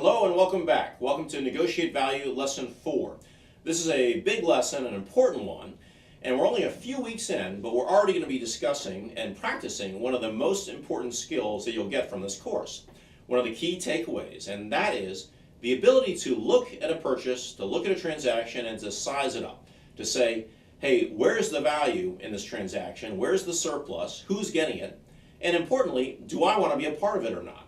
Hello and welcome back. Welcome to Negotiate Value Lesson 4. This is a big lesson, an important one, and we're only a few weeks in, but we're already going to be discussing and practicing one of the most important skills that you'll get from this course. One of the key takeaways, and that is the ability to look at a purchase, to look at a transaction, and to size it up. To say, hey, where's the value in this transaction? Where's the surplus? Who's getting it? And importantly, do I want to be a part of it or not?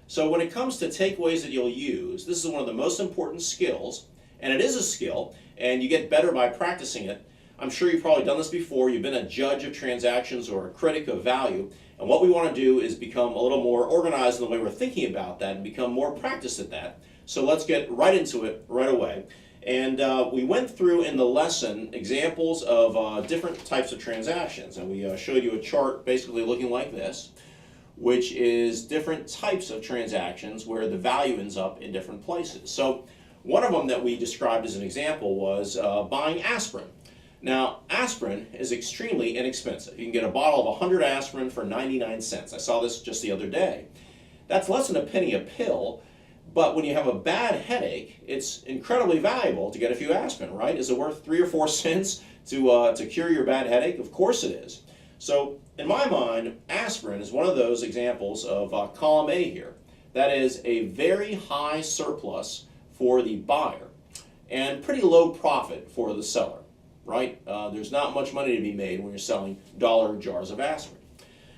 So when it comes to takeaways that you'll use, this is one of the most important skills, and it is a skill, and you get better by practicing it. I'm sure you've probably done this before. You've been a judge of transactions or a critic of value, and what we want to do is become a little more organized in the way we're thinking about that and become more practiced at that. So let's get right into it right away. And we went through in the lesson examples of different types of transactions, and we showed you a chart basically looking like this, which is different types of transactions where the value ends up in different places. So one of them that we described as an example was buying aspirin. Now, aspirin is extremely inexpensive. You can get a bottle of 100 aspirin for 99 cents. I saw this just the other day. That's less than a penny a pill, but when you have a bad headache, it's incredibly valuable to get a few aspirin, right? Is it worth 3 or 4 cents to cure your bad headache? Of course it is. So in my mind, aspirin is one of those examples of column A here. That is a very high surplus for the buyer and pretty low profit for the seller, right? There's not much money to be made when you're selling dollar jars of aspirin.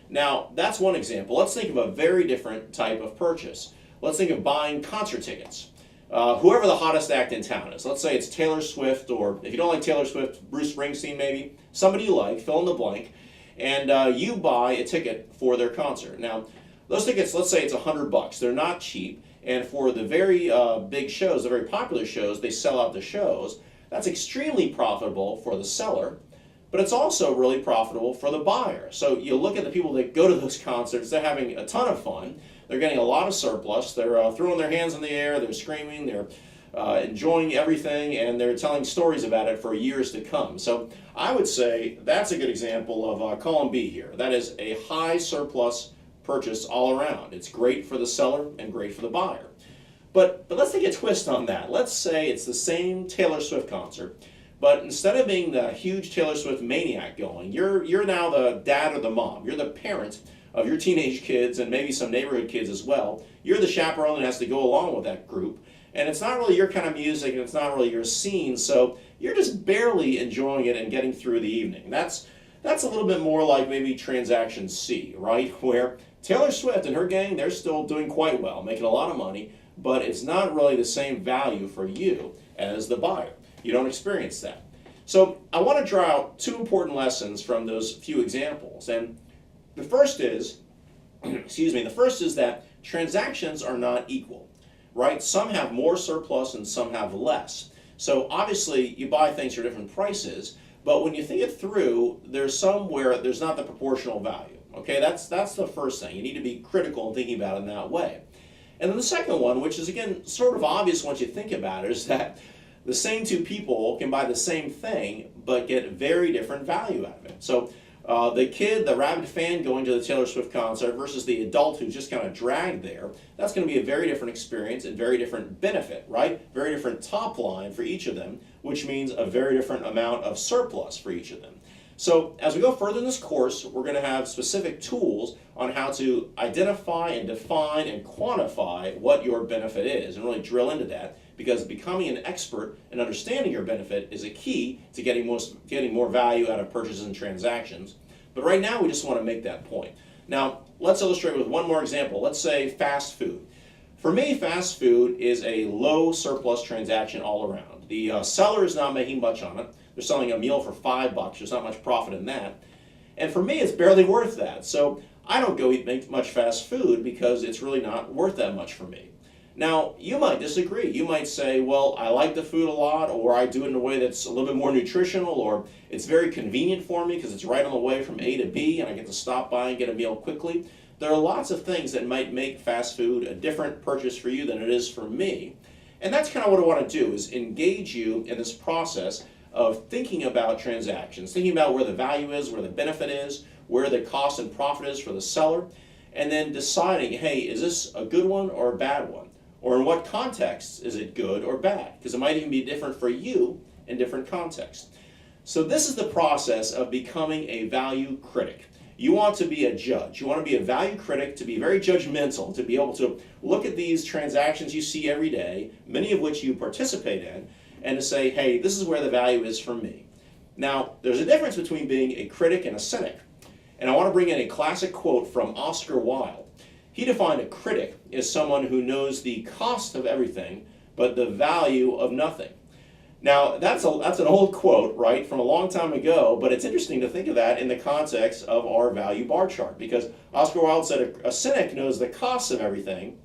Now, that's one example. Let's think of a very different type of purchase. Let's think of buying concert tickets. Whoever the hottest act in town is. Let's say it's Taylor Swift, or if you don't like Taylor Swift, Bruce Springsteen maybe, somebody you like, fill in the blank, and you buy a ticket for their concert. Now, those tickets, let's say it's $100. They're not cheap, and for the very big shows, the very popular shows, they sell out the shows. That's extremely profitable for the seller, but it's also really profitable for the buyer. So you look at the people that go to those concerts, they're having a ton of fun. They're getting a lot of surplus. They're throwing their hands in the air, they're screaming, they're enjoying everything, and they're telling stories about it for years to come. So I would say that's a good example of column B here. That is a high surplus purchase all around. It's great for the seller and great for the buyer. But let's take a twist on that. Let's say it's the same Taylor Swift concert, but instead of being the huge Taylor Swift maniac going, you're now the dad or the mom. You're the parent of your teenage kids and maybe some neighborhood kids as well. You're the chaperone that has to go along with that group. And it's not really your kind of music, and it's not really your scene, so you're just barely enjoying it and getting through the evening. That's a little bit more like maybe transaction C, right? Where Taylor Swift and her gang, they're still doing quite well, making a lot of money, but it's not really the same value for you as the buyer. You don't experience that. So I want to draw out 2 important lessons from those few examples. And the first is, the first is that transactions are not equal. Right? Some have more surplus and some have less. So obviously you buy things for different prices, but when you think it through, there's some where there's not the proportional value. Okay, that's the first thing. You need to be critical in thinking about it in that way. And then the second one, which is again sort of obvious once you think about it, is that the same 2 people can buy the same thing but get very different value out of it. So the kid, the rabid fan going to the Taylor Swift concert versus the adult who's just kind of dragged there, that's going to be a very different experience and very different benefit, right? Very different top line for each of them, which means a very different amount of surplus for each of them. So as we go further in this course, we're going to have specific tools on how to identify and define and quantify what your benefit is and really drill into that, because becoming an expert and understanding your benefit is a key to getting more value out of purchases and transactions. But right now we just want to make that point. Now let's illustrate with one more example. Let's say fast food. For me, fast food is a low surplus transaction all around. The seller is not making much on it. They're selling a meal for $5. There's not much profit in that. And for me, it's barely worth that. So I don't go eat much fast food because it's really not worth that much for me. Now, you might disagree. You might say, well, I like the food a lot, or I do it in a way that's a little bit more nutritional, or it's very convenient for me because it's right on the way from A to B and I get to stop by and get a meal quickly. There are lots of things that might make fast food a different purchase for you than it is for me. And that's kind of what I want to do, is engage you in this process of thinking about transactions, thinking about where the value is, where the benefit is, where the cost and profit is for the seller, and then deciding, hey, is this a good one or a bad one? Or in what contexts is it good or bad? Because it might even be different for you in different contexts. So this is the process of becoming a value critic. You want to be a judge. You want to be a value critic, to be very judgmental, to be able to look at these transactions you see every day, many of which you participate in, and to say, hey, this is where the value is for me. Now, there's a difference between being a critic and a cynic. And I want to bring in a classic quote from Oscar Wilde. He defined a critic as someone who knows the cost of everything, but the value of nothing. Now, that's an old quote, right, from a long time ago, but it's interesting to think of that in the context of our value bar chart, because Oscar Wilde said a cynic knows the cost of everything,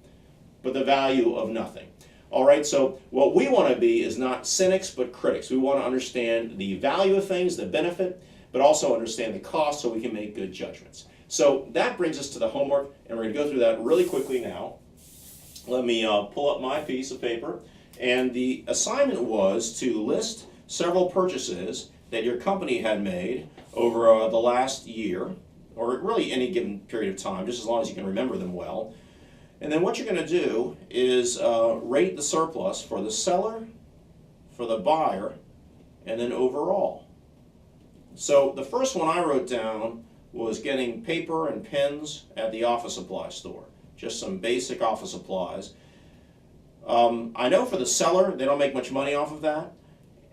but the value of nothing. All right, so what we want to be is not cynics, but critics. We want to understand the value of things, the benefit, but also understand the cost so we can make good judgments. So that brings us to the homework, and we're going to go through that really quickly now. Let me pull up my piece of paper. And the assignment was to list several purchases that your company had made over the last year, or really any given period of time, just as long as you can remember them well. And then what you're going to do is rate the surplus for the seller, for the buyer, and then overall. So the first one I wrote down was getting paper and pens at the office supply store. Just some basic office supplies. I know for the seller, they don't make much money off of that.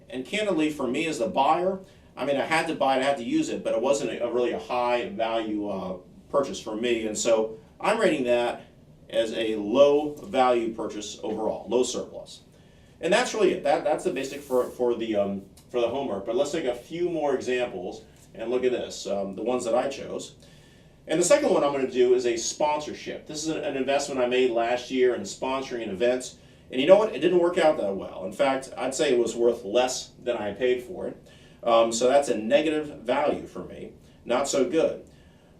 And candidly, for me as the buyer, I mean, I had to buy it, I had to use it, but it wasn't really a high value purchase for me. And so I'm rating that as a low value purchase overall, low surplus. And that's really it. That's the basic for the homework. But let's take a few more examples and look at this, the ones that I chose. And the second one I'm going to do is a sponsorship. This is an investment I made last year in sponsoring an event. And you know what? It didn't work out that well. In fact, I'd say it was worth less than I paid for it. So that's a negative value for me. Not so good.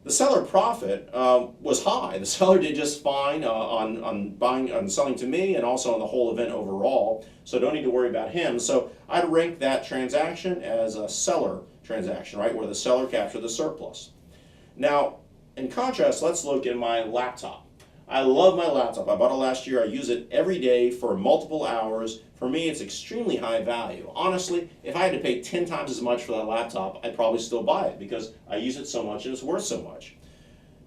The seller profit was high. The seller did just fine on selling to me and also on the whole event overall. So don't need to worry about him. So I'd rank that transaction as a seller transaction, right, where the seller captured the surplus. Now, in contrast, let's look at my laptop. I love my laptop. I bought it last year. I use it every day for multiple hours. For me, it's extremely high value. Honestly, if I had to pay 10 times as much for that laptop, I'd probably still buy it because I use it so much and it's worth so much.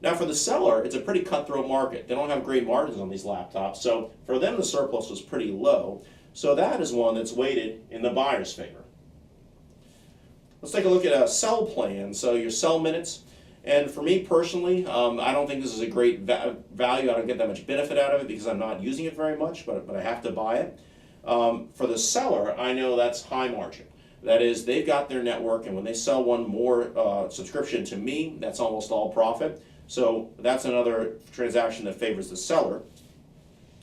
Now for the seller, it's a pretty cutthroat market. They don't have great margins on these laptops, so for them the surplus was pretty low. So that is one that's weighted in the buyer's favor. Let's take a look at a sell plan, so your sell minutes. And for me personally, I don't think this is a great value. I don't get that much benefit out of it because I'm not using it very much, but I have to buy it. For the seller, I know that's high margin. That is, they've got their network, and when they sell one more subscription to me, that's almost all profit. So that's another transaction that favors the seller.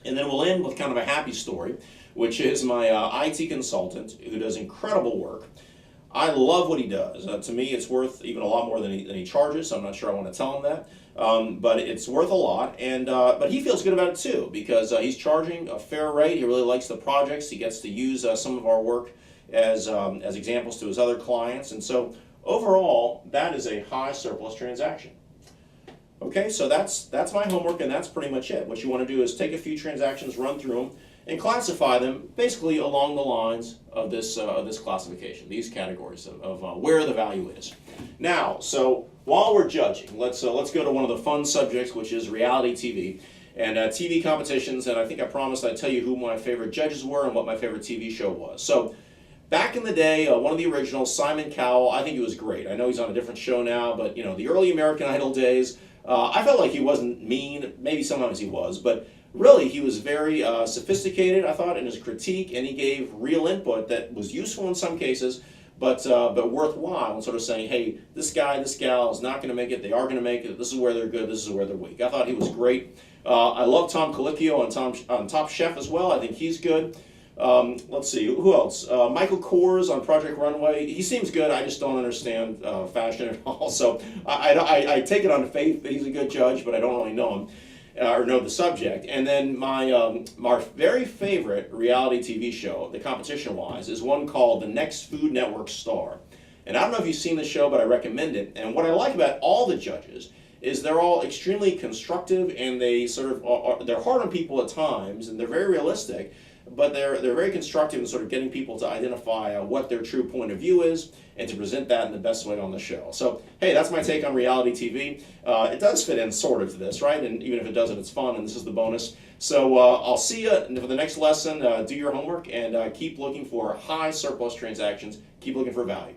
And then we'll end with kind of a happy story, which is my IT consultant who does incredible work. I love what he does. To me, it's worth even a lot more than he charges, so I'm not sure I want to tell him that. But it's worth a lot, and but he feels good about it too because he's charging a fair rate. He really likes the projects. He gets to use some of our work as examples to his other clients, and so overall, that is a high surplus transaction. Okay, so that's my homework, and that's pretty much it. What you want to do is take a few transactions, run through them, and classify them basically along the lines of this classification, these categories of where the value is. Now, so while we're judging, let's go to one of the fun subjects, which is reality TV and TV competitions. And I think I promised I'd tell you who my favorite judges were and what my favorite TV show was. So back in the day, one of the originals, Simon Cowell, I think he was great. I know he's on a different show now, but you know, the early American Idol days, I felt like he wasn't mean. Maybe sometimes he was, but really, he was very sophisticated, I thought, in his critique, and he gave real input that was useful in some cases, but worthwhile, and sort of saying, hey, this guy, this gal is not going to make it, they are going to make it, this is where they're good, this is where they're weak. I thought he was great. I love Tom Colicchio on Top Chef as well. I think he's good. Let's see, who else? Michael Kors on Project Runway. He seems good. I just don't understand fashion at all, so I take it on faith that he's a good judge, but I don't really know him. Or know the subject. And then my very favorite reality TV show, the competition-wise, is one called The Next Food Network Star. And I don't know if you've seen the show, but I recommend it. And what I like about all the judges is they're all extremely constructive, and they sort of they're hard on people at times, and they're very realistic, but they're very constructive in sort of getting people to identify what their true point of view is and to present that in the best way on the show. So, hey, that's my take on reality TV. It does fit in sort of to this, right? And even if it doesn't, it's fun, and this is the bonus. So I'll see you for the next lesson. Do your homework and keep looking for high surplus transactions. Keep looking for value.